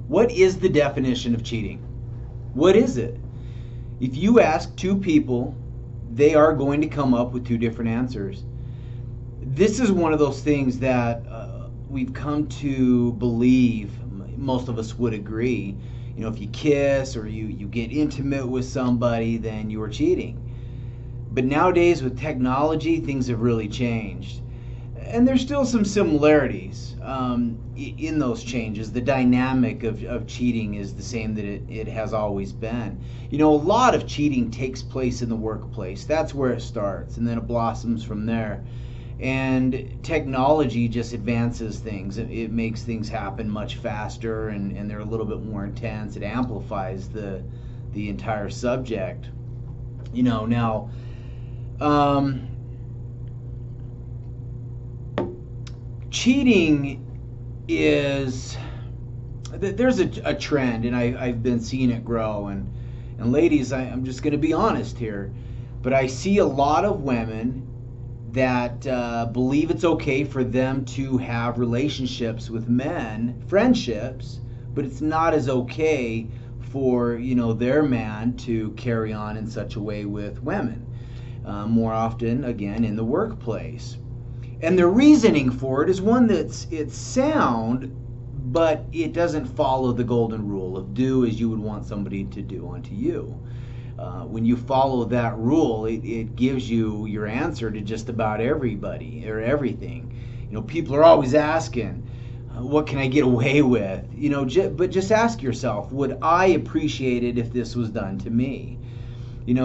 What is the definition of cheating? What is it? If you ask two people, they are going to come up with two different answers. This is one of those things that we've come to believe, most of us would agree. If you kiss or you get intimate with somebody, then you are cheating. But nowadays with technology, things have really changed. And there's still some similarities in those changes. The dynamic of cheating is the same that it has always been. A lot of cheating takes place in the workplace. That's where it starts, and then it blossoms from there. And technology just advances things. It makes things happen much faster, and they're a little bit more intense. It amplifies the entire subject. Now, cheating is, there's a trend, and I've been seeing it grow. And ladies, I'm just going to be honest here, but I see a lot of women that believe it's okay for them to have relationships with men, friendships, but it's not as okay for their man to carry on in such a way with women. More often, again, in the workplace. And the reasoning for it is one it's sound, but it doesn't follow the golden rule of do as you would want somebody to do unto you. When you follow that rule, it gives you your answer to just about everybody or everything. People are always asking, what can I get away with? But just ask yourself, would I appreciate it if this was done to me?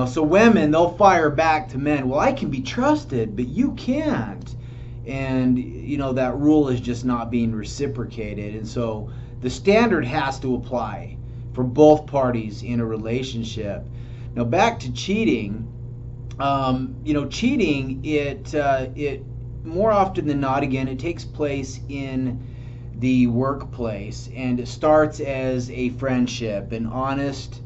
So women, they'll fire back to men, well, I can be trusted, but you can't. And, that rule is just not being reciprocated. And so the standard has to apply for both parties in a relationship. Now, back to cheating. Cheating, it more often than not, again, it takes place in the workplace, and it starts as a friendship, an honest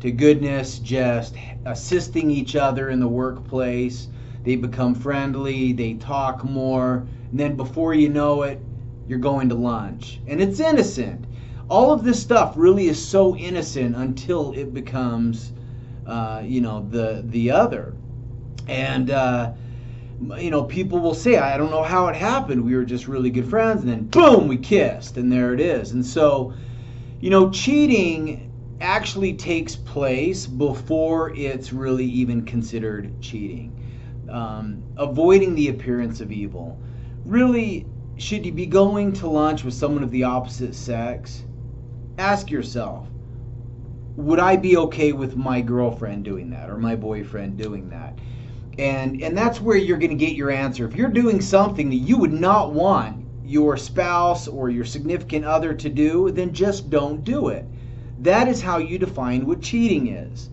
to goodness, just assisting each other in the workplace. They become friendly, they talk more, and then before you know it, you're going to lunch. And it's innocent. All of this stuff really is so innocent until it becomes the other. And people will say, I don't know how it happened. We were just really good friends, and then boom, we kissed, and there it is. And so, cheating actually takes place before it's really even considered cheating. Avoiding the appearance of evil. Really, should you be going to lunch with someone of the opposite sex? Ask yourself, would I be okay with my girlfriend doing that or my boyfriend doing that? And that's where you're going to get your answer. If you're doing something that you would not want your spouse or your significant other to do, then just don't do it. That is how you define what cheating is.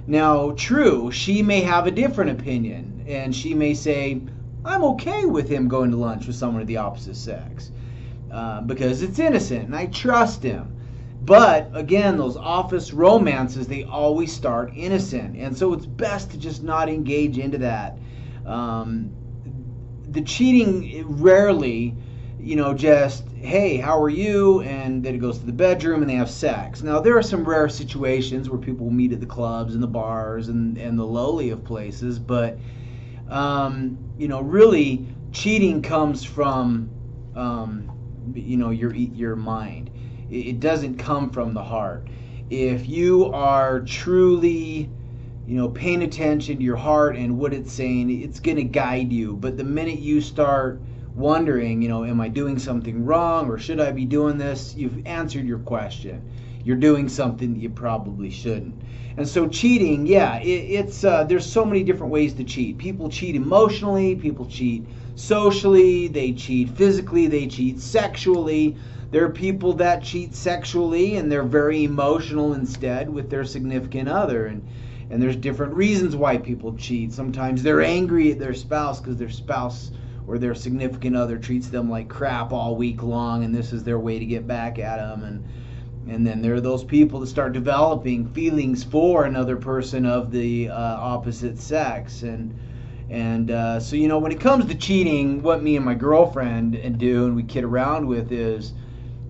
Now, true, she may have a different opinion, and she may say, I'm okay with him going to lunch with someone of the opposite sex because it's innocent and I trust him. But again, those office romances, they always start innocent. And so it's best to just not engage into that. The cheating rarely, just, hey, how are you? And then it goes to the bedroom and they have sex. Now, there are some rare situations where people will meet at the clubs and the bars and the lowly of places. But, really, cheating comes from, your mind. It doesn't come from the heart. If you are truly, paying attention to your heart and what it's saying, it's going to guide you. But the minute you start wondering, am I doing something wrong or should I be doing this? You've answered your question. You're doing something that you probably shouldn't. And so cheating, it's there's so many different ways to cheat. People cheat emotionally, people cheat socially, they cheat physically, they cheat sexually. There are people that cheat sexually and they're very emotional instead with their significant other. And there's different reasons why people cheat. Sometimes they're angry at their spouse because their spouse or their significant other treats them like crap all week long, and this is their way to get back at them. And then there are those people that start developing feelings for another person of the opposite sex. So when it comes to cheating, what me and my girlfriend do and we kid around with is,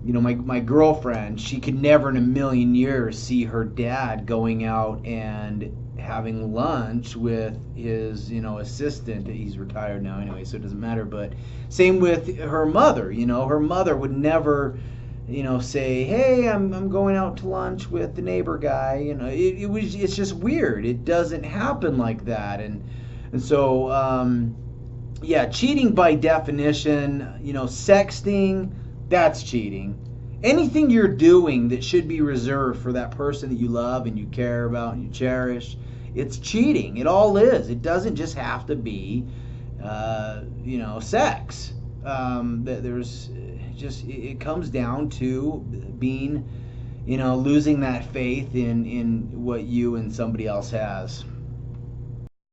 my girlfriend, she could never in a million years see her dad going out and having lunch with his, assistant. He's retired now anyway, so it doesn't matter. But same with her mother. Her mother would never, say, "Hey, I'm going out to lunch with the neighbor guy." It's just weird. It doesn't happen like that, and so yeah, cheating by definition. Sexting, that's cheating. Anything you're doing that should be reserved for that person that you love and you care about and you cherish, it's cheating. It all is. It doesn't just have to be, sex. It comes down to being, losing that faith in what you and somebody else has.